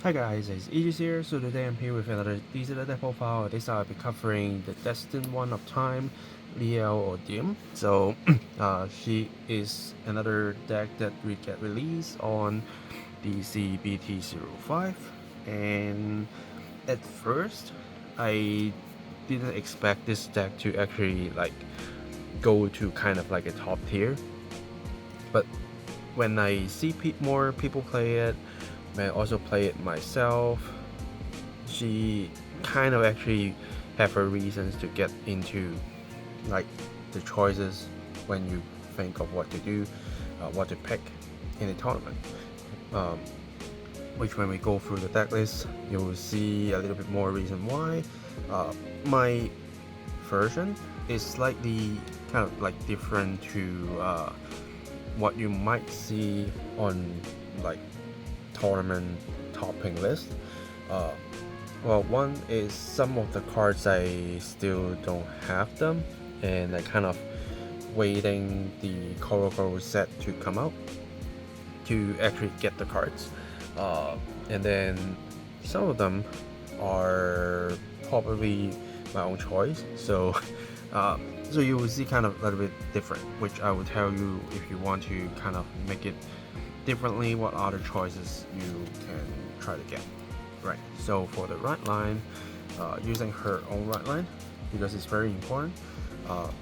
Hi guys, it's Aegis here. So today I'm here with another digital deck profile. This I'll be covering the Destined One of Time, Liael Odium. So she is another deck that we get released on the CBT05. And at first, I didn't expect this deck to actually go to kind of like a top tier. But when I see more people play it, I also play it myself, she kind of actually have her reasons to get into the choices when you think of what to do, what to pick in a tournament. Which when we go through the deck list, you will see a little bit more reason why. My version is slightly kind of different to what you might see on tournament topping list. Well, one is some of the cards I still don't have them, and I kind of waiting the Coro set to come out to actually get the cards. And then some of them are probably my own choice, so so you will see kind of a little bit different, which I will tell you if you want to kind of make it differently, what other choices you can try to get. Right, so for the right line, using her own right line because it's very important.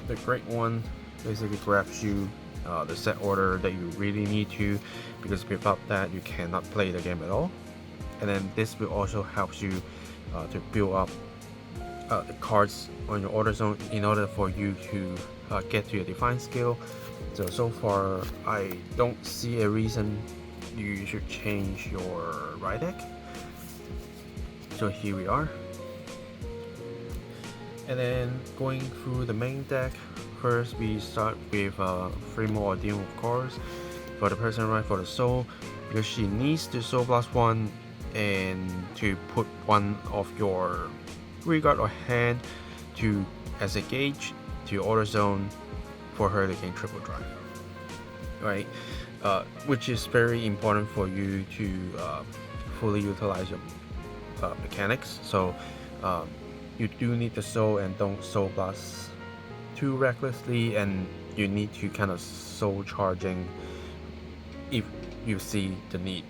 The great one basically grabs you the set order that you really need to, because without that you cannot play the game at all. And then this will also help you to build up the cards on your order zone in order for you to get to your defined skill. So far I don't see a reason you should change your right deck. So here we are. And then going through the main deck, first we start with Liael Odium, of course, for the person right for the soul, because she needs the soul +1 and to put one of your graveyard or hand to as a gauge to your order zone for her to gain triple drive, right? Which is very important for you to fully utilize your mechanics. So you do need the soul, and don't soul blast too recklessly, and you need to kind of soul charging if you see the need,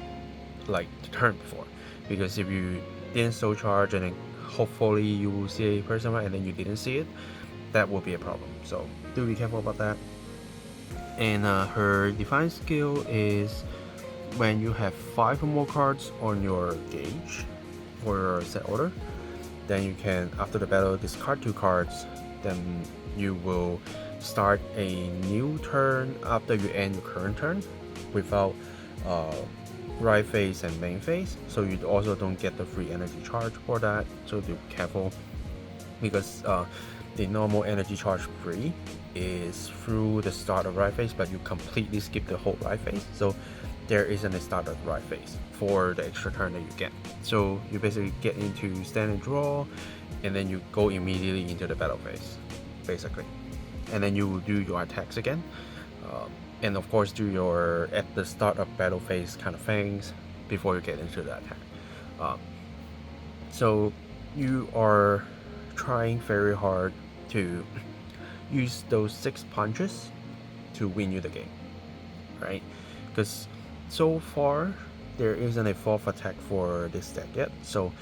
like the turn before, because if you didn't soul charge and then hopefully you will see a person right and then you didn't see it, that will be a problem. So do be careful about that. And her defined skill is when you have 5 or more cards on your gauge for your set order, then you can, after the battle, discard 2 cards. Then you will start a new turn after you end your current turn without right phase and main phase, so you also don't get the free energy charge for that. So be careful, because the normal energy charge free is through the start of right phase, but you completely skip the whole right phase, so there isn't a start of right phase for the extra turn that you get. So you basically get into stand and draw, and then you go immediately into the battle phase basically, and then you will do your attacks again, and of course do your at the start of battle phase kind of things before you get into the attack. So you are trying very hard to use those 6 punches to win you the game, right? Because so far there isn't a 4th attack for this deck yet, so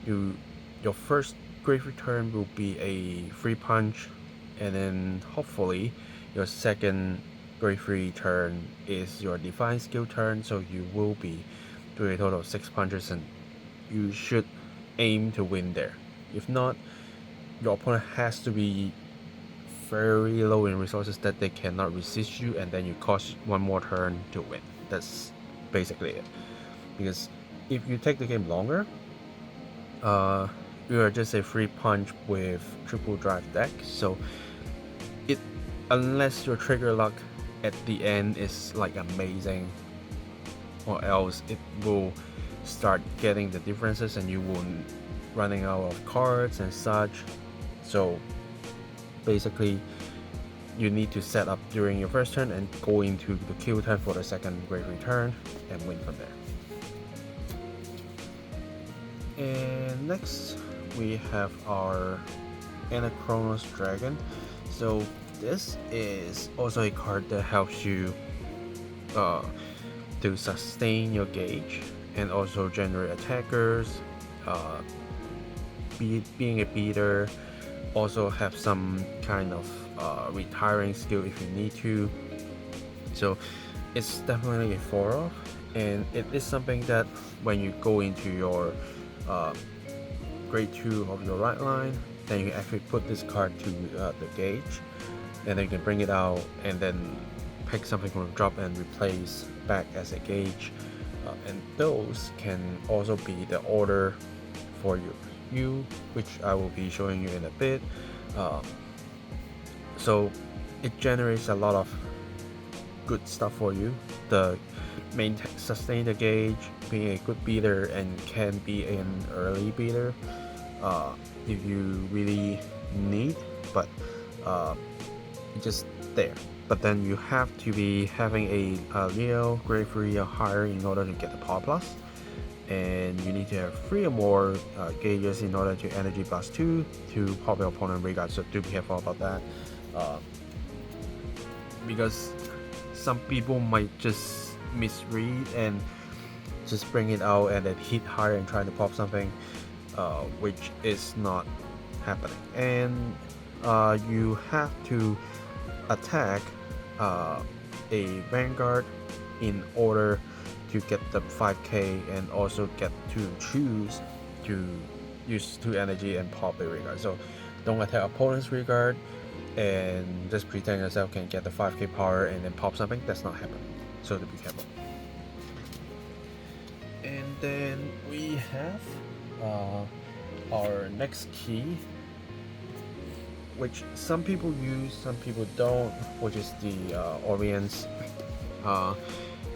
your first grave return will be a 3 punch, and then hopefully your second grade 3 turn is your defined skill turn, so you will be doing a total of 6 punches, and you should aim to win there. If not, your opponent has to be very low in resources that they cannot resist you, and then you cost 1 more turn to win. That's basically it. Because if you take the game longer, you are just a 3 punch with triple drive deck, so it, unless your trigger luck at the end is amazing, or else it will start getting the differences and you will running out of cards and such. So basically you need to set up during your first turn and go into the kill turn for the second great return and win from there. And next we have our Anacron Dragon. So this is also a card that helps you to sustain your gauge and also generate attackers, being a beater, also have some kind of retiring skill if you need to. So it's definitely a 4-off, and it is something that when you go into your grade 2 of your right line, then you actually put this card to the gauge, and then you can bring it out and then pick something from the drop and replace back as a gauge, and those can also be the order for you, which I will be showing you in a bit. So it generates a lot of good stuff for you. The sustain the gauge, being a good beater, and can be an early beater if you really need, but just there. But then you have to be having a Liael grade 3 or higher in order to get the power plus, and you need to have 3 or more gauges in order to energy plus 2 to pop your opponent regard. So do be careful about that, because some people might just misread and just bring it out and then hit higher and try to pop something, which is not happening. And you have to attack a Vanguard in order to get the 5k, and also get to choose to use 2 energy and pop a regard. So don't attack opponent's regard and just pretend yourself can get the 5k power and then pop something. That's not happening, so to be careful. And then we have our next key, which some people use, some people don't, which is the Orian's.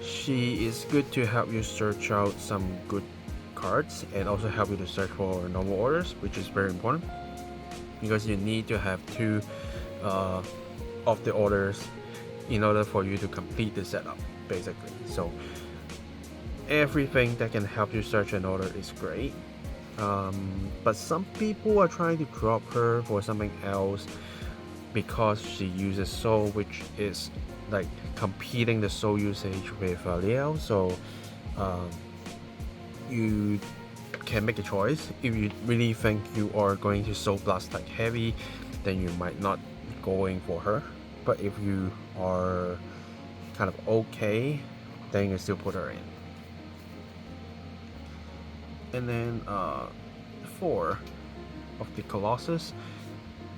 She is good to help you search out some good cards and also help you to search for normal orders, which is very important because you need to have 2 of the orders in order for you to complete the setup, basically. So everything that can help you search an order is great. But some people are trying to drop her for something else because she uses soul, which is like competing the soul usage with Liael. So you can make a choice. If you really think you are going to soul blast like heavy, then you might not going for her. But if you are kind of okay, then you can still put her in. And then 4 of the Colossus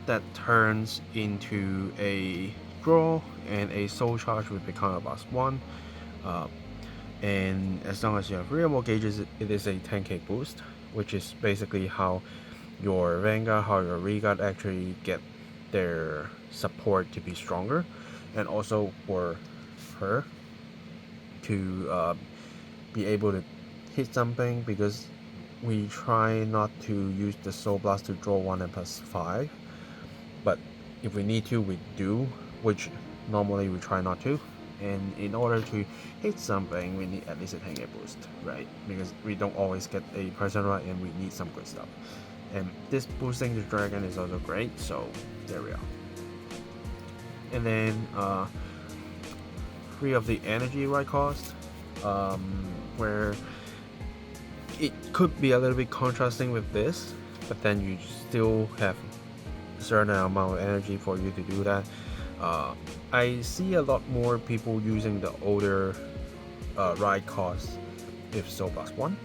that turns into a draw and a soul charge with a counter plus 1, and as long as you have 3 or more gauges, it is a 10k boost, which is basically how your Vanguard, how your Regard actually get their support to be stronger, and also for her to be able to hit something, because we try not to use the Soul Blast to draw 1 and plus 5, but if we need to, we do, which normally we try not to. And in order to hit something, we need at least a 10k boost, right? Because we don't always get a person right, and we need some good stuff. And this boosting the dragon is also great, so there we are. And then 3 of the energy right cost, where it could be a little bit contrasting with this, but then you still have a certain amount of energy for you to do that. I see a lot more people using the older ride cost with Soul Blast 1.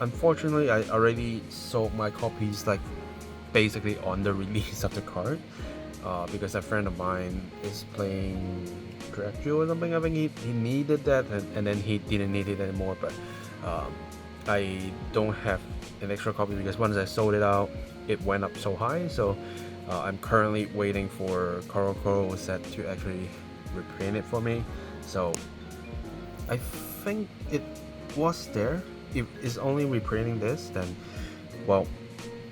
Unfortunately, I already sold my copies like basically on the release of the card, because a friend of mine is playing Dracula or something. I think he needed that, and then he didn't need it anymore, but I don't have an extra copy because once I sold it out, it went up so high. So I'm currently waiting for Cardfight set to actually reprint it for me. So I think it was there. If it's only reprinting this, then well,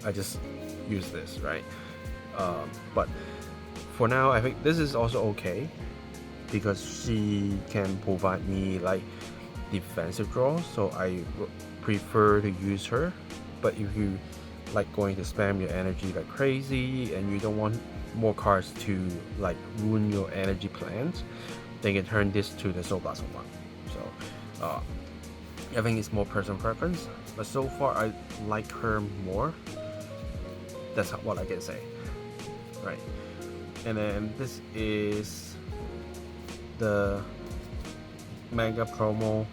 I just use this, right? But for now, I think this is also okay because she can provide me like defensive draws, so I prefer to use her But if you like going to spam your energy like crazy and you don't want more cards to like ruin your energy plans, then you can turn this to the Soul Blast one. So I think it's more personal preference, but so far I like her more. That's what I can say, right? And then this is the manga promo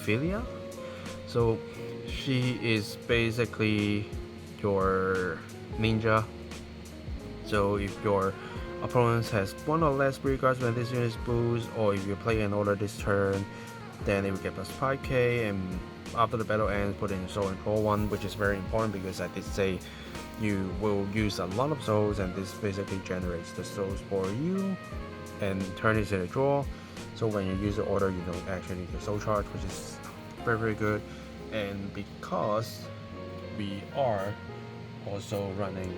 Philia. So she is basically your ninja. So if your opponent has one or less regards when this unit is boost, or if you play an order this turn, then it will get plus 5k, and after the battle ends, put in soul and draw one, which is very important because I did say you will use a lot of souls, and this basically generates the souls for you and turn it into the draw. So when you use the order, you don't actually need the soul charge, which is very good. And because we are also running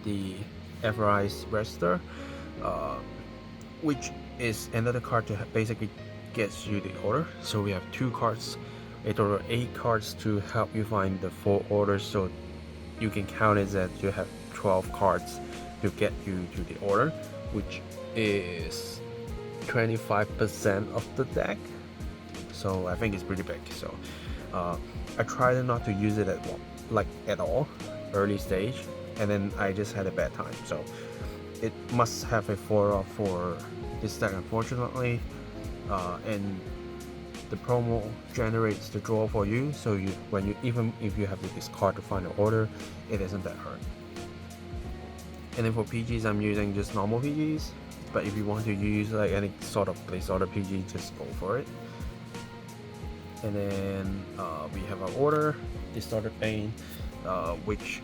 the Everise Rester, which is another card to basically gets you the order. So we have 2 cards, a total of 8 cards to help you find the 4 orders. So you can count it that you have 12 cards to get you to the order, which is 25% of the deck. So I think it's pretty big. So I tried not to use it at all early stage, and then I just had a bad time. So it must have a 4-off for this deck, unfortunately. And the promo generates the draw for you, so even if you have to discard to find an order, it isn't that hard. And then for PGs, I'm using just normal PGs, but if you want to use like any sort of placeholder PG, just go for it. And then we have our order, Distorted Bane, which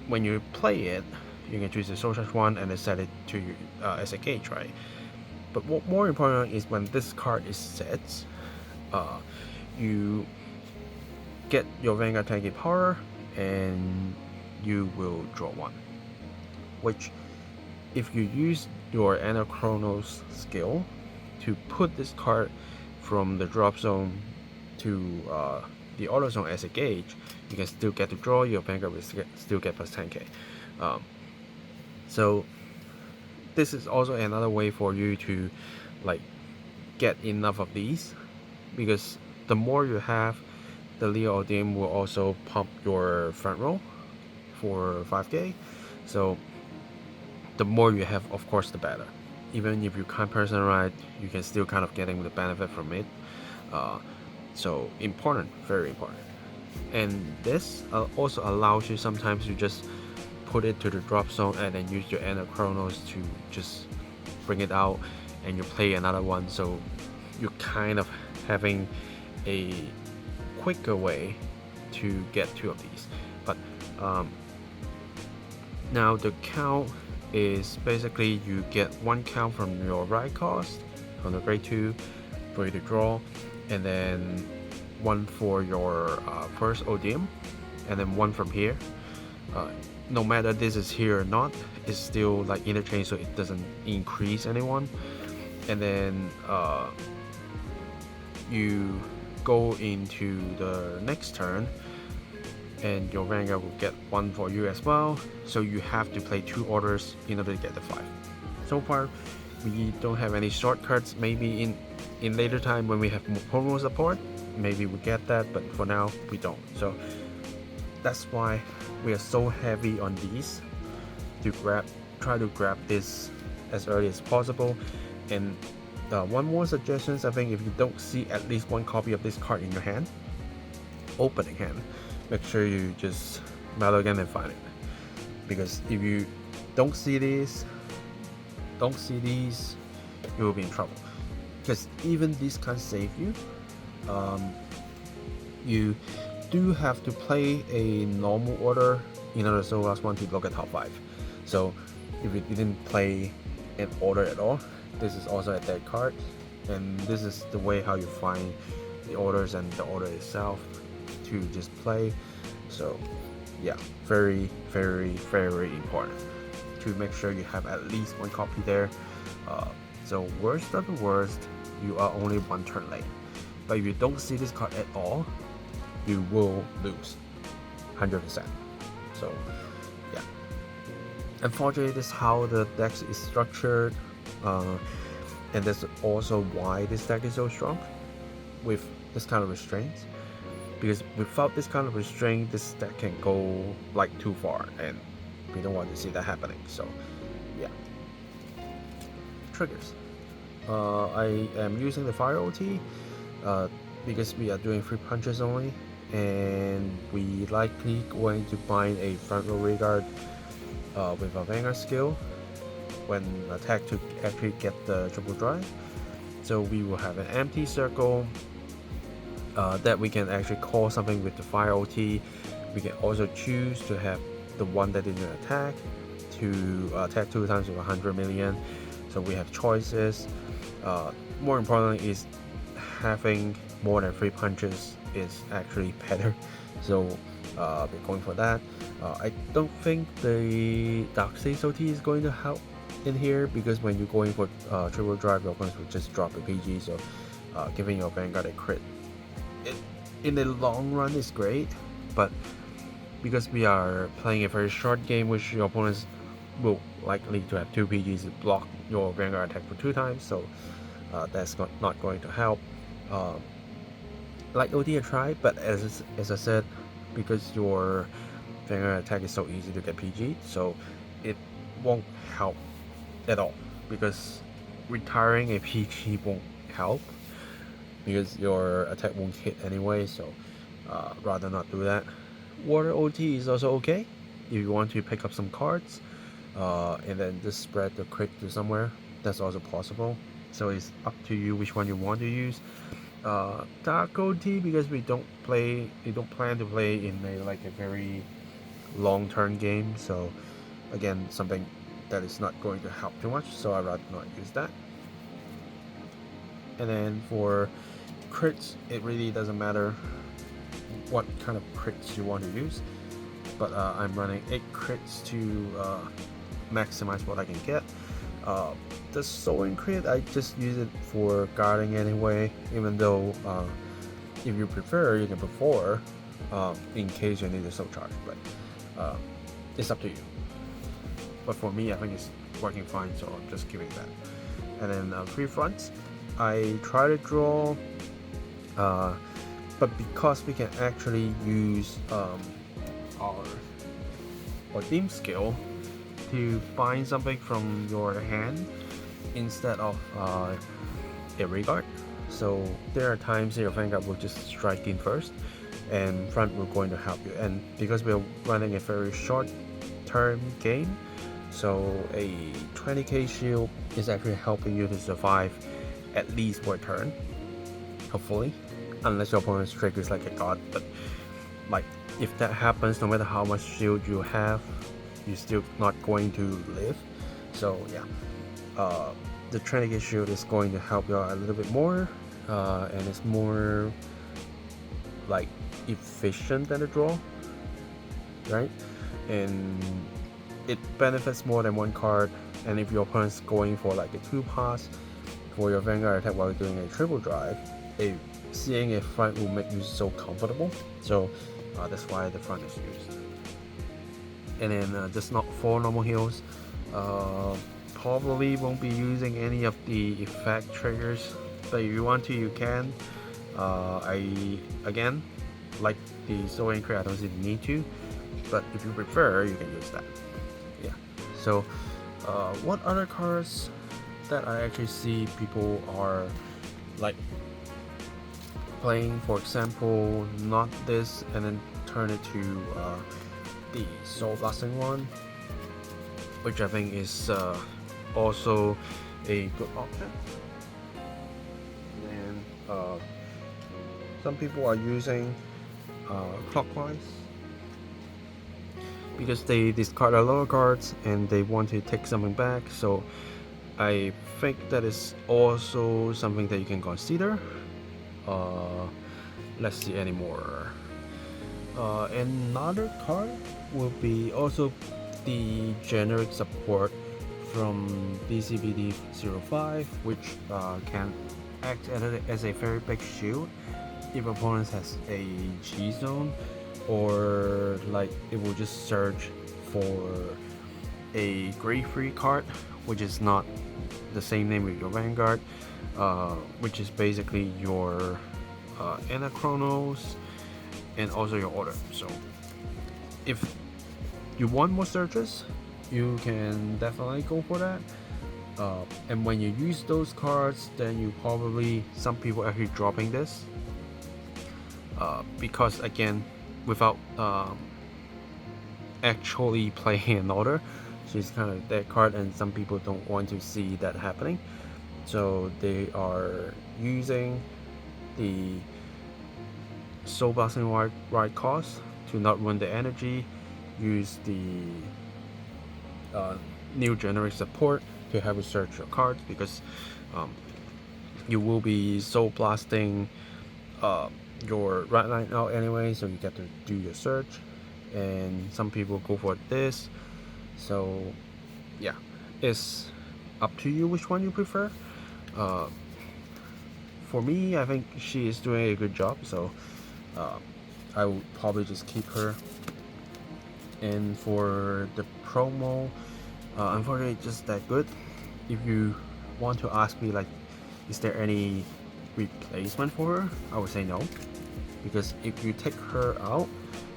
when you play it, you can choose the Soul Charge one and then set it to as a gauge, right? But what more important is when this card is set, you get your Vanguard 10k power and you will draw 1. Which, if you use your Anachronos skill to put this card from the drop zone to the auto zone as a gauge, you can still get to draw, your Vanguard will still get plus 10k. So this is also another way for you to like get enough of these, because the more you have, the Liael Odium will also pump your front row for 5k. So the more you have, of course, the better. Even if you can't personalize, you can still kind of getting the benefit from it. So important, very important. And this also allows you sometimes to just put it to the drop zone and then use your Anachronos to just bring it out and you play another one. So you're kind of having a quicker way to get 2 of these. But now the count is basically you get 1 count from your ride cost from the grade 2 for you to draw, and then 1 for your first Odium, and then 1 from here. No matter this is here or not, it's still like interchange, so it doesn't increase anyone. And then you go into the next turn and your Vanguard will get 1 for you as well, so you have to play 2 orders in order to get the 5. So far we don't have any shortcuts. Maybe in later time when we have more promo support, maybe we get that, but for now we don't. So that's why we are so heavy on these, to try to grab this as early as possible. And one more suggestion, I think, if you don't see at least 1 copy of this card in your hand, opening hand, make sure you just battle again and find it. Because if you don't see these, you will be in trouble. Because even these can't save you. You do have to play a normal order in order to last one to look at top 5. So if you didn't play an order at all, this is also a dead card, and this is the way how you find the orders and the order itself to just play. So yeah, very important to make sure you have at least 1 copy there. So worst of the worst, you are only 1 turn late. But if you don't see this card at all, you will lose 100%. So yeah, unfortunately this is how the deck is structured, and that's also why this deck is so strong with this kind of restraints, because without this kind of restraint this deck can go like too far, and we don't want to see that happening. So yeah. Triggers, I am using the fire OT because we are doing 3 punches only, and we likely going to bind a front row rear guard with a Vanguard skill when attacked to actually get the triple drive. So we will have an empty circle that we can actually call something with the fire OT. We can also choose to have the one that didn't attack to attack 2 times with 100 million. So we have choices. More importantly is having more than 3 punches is actually better. So we're going for that. I don't think the Dark States OT is going to help in here, because when you're going for triple drive, your opponents will just drop a PG, so giving your Vanguard a crit in the long run is great, but because we are playing a very short game, which your opponents will likely to have 2 PGs to block your Vanguard attack for 2 times, so that's not going to help. Like OD I tried, but as I said, because your Vanguard attack is so easy to get PG, so it won't help at all, because retiring a PG won't help because your attack won't hit anyway, so rather not do that. Water OT is also okay if you want to pick up some cards and then just spread the crit to somewhere. That's also possible, so it's up to you which one you want to use. Dark OT, because we don't plan to play in a very long-term game, so again, something that is not going to help too much, so I'd rather not use that. And then for crits, it really doesn't matter what kind of crits you want to use, but I'm running 8 crits to maximize what I can get. The Soaring crit, I just use it for guarding anyway, even though if you prefer, you can put 4 in case you need a soul charge, but it's up to you. But for me, I think it's working fine, so I'm just keeping that. And then 3 fronts, I try to draw, but because we can actually use our Odium skill to bind something from your hand instead of a regard, so there are times your Vanguard will just strike in first, and front will going to help you. And because we're running a very short term game, so a 20k shield is actually helping you to survive at least for a turn, hopefully, unless your opponent's trick is like a god. But like, if that happens, no matter how much shield you have, you're still not going to live. So yeah, the 20k shield is going to help you out a little bit more, and it's more like efficient than a draw, right? And it benefits more than 1 card. And if your opponent's going for like a 2-pass for your Vanguard attack while you're doing a triple drive, seeing a front will make you so comfortable. So that's why the front is used. And then just not 4 normal heals. Probably won't be using any of the effect triggers, but if you want to, you can. I again, like the Soaring crit, I don't see the need to, but if you prefer, you can use that. Yeah. So what other cards that I actually see people are like playing, for example, not this, and then turn it to the Soul Blasting one, which I think is also a good option. And some people are using clockwise because they discard a lot of cards and they want to take something back, so I think that is also something that you can consider. Let's see any more. Another card will be also the generic support from DCBD 05, which can act as a very big shield if opponent has a G zone, or like it will just search for a grade 3 card, which is not the same name with your Vanguard, which is basically your Anachronos and also your order. So if you want more searches, you can definitely go for that. And when you use those cards, then you probably, some people actually dropping this because again, without actually playing an order, she's kind of that card, and some people don't want to see that happening, so they are using the Soul Blasting right cost to not run the energy, use the new generic support to have you search your cards, because you will be Soul Blasting your right line out anyway, so you get to do your search. And some people go for this, so yeah, it's up to you which one you prefer. For me, I think she is doing a good job, so I will probably just keep her. And for the promo, unfortunately it's just that good. If you want to ask me like, is there any replacement for her, I would say no, because if you take her out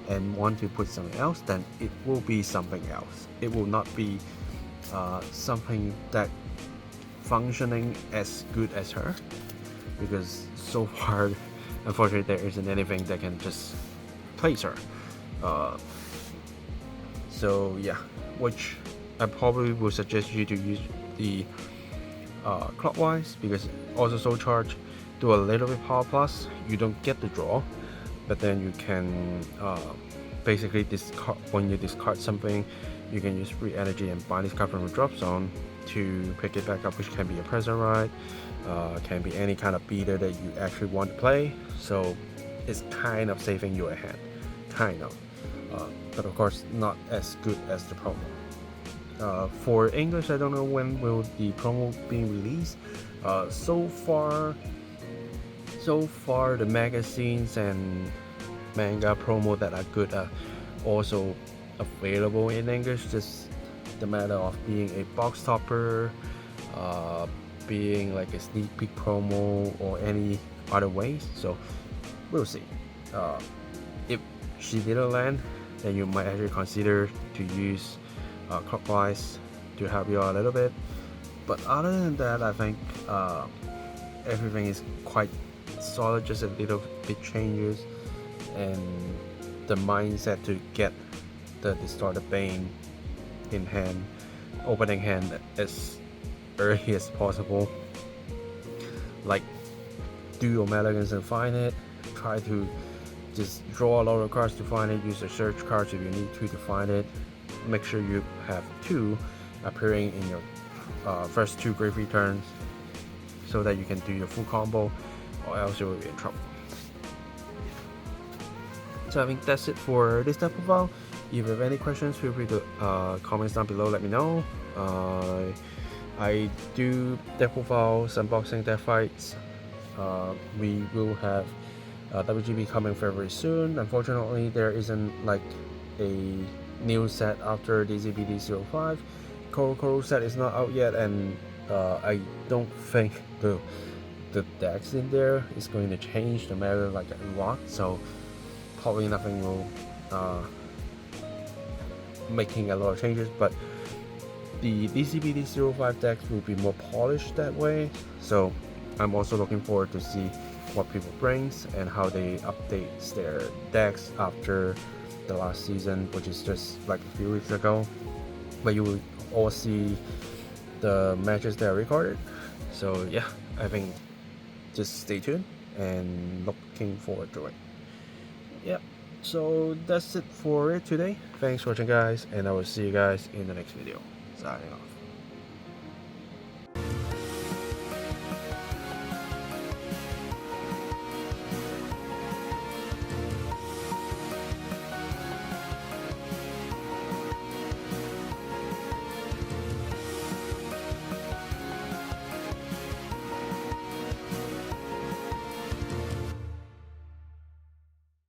and want to put something else, then it will be something else. It will not be something that functioning as good as her, because so far unfortunately there isn't anything that can just place her. So yeah, which I probably would suggest you to use the clockwise, because also Soul Charge do a little bit power plus. You don't get the draw, but then you can basically discard, when you discard something, you can use free energy and bind this card from the drop zone to pick it back up, which can be a present ride, can be any kind of beater that you actually want to play. So it's kind of saving you a hand, kind of, but of course not as good as the promo. For English, I don't know when will the promo be released. So far the magazines and manga promo that are good are also available in English, just the matter of being a box topper, being like a sneak peek promo, or any other ways. So we'll see. If she didn't land, then you might actually consider to use clockwise to help you out a little bit. But other than that, I think everything is quite solid, just a little bit changes, and the mindset to get the Distorted Bane in hand, opening hand as early as possible. Like, do your mulligans and find it. Try to just draw a lot of cards to find it. Use the search cards if you need to find it. Make sure you have 2 appearing in your first 2 grave returns, so that you can do your full combo, or else you will be in trouble. So I think that's it for this deck profile. If you have any questions, feel free to comments down below, let me know. I do deck profiles, unboxing deck fights. We will have WGB coming very soon. Unfortunately, there isn't like a new set after DZBD05. Koro set is not out yet, and I don't think the decks in there is going to change no matter like a lot, so probably nothing will making a lot of changes. But the DCBD05 decks will be more polished that way, so I'm also looking forward to see what people brings and how they update their decks after the last season, which is just like a few weeks ago. But you will all see the matches that are recorded. So yeah, I think just stay tuned and looking forward to it. Yep, so that's it for it today. Thanks for watching, guys, and I will see you guys in the next video. Signing off.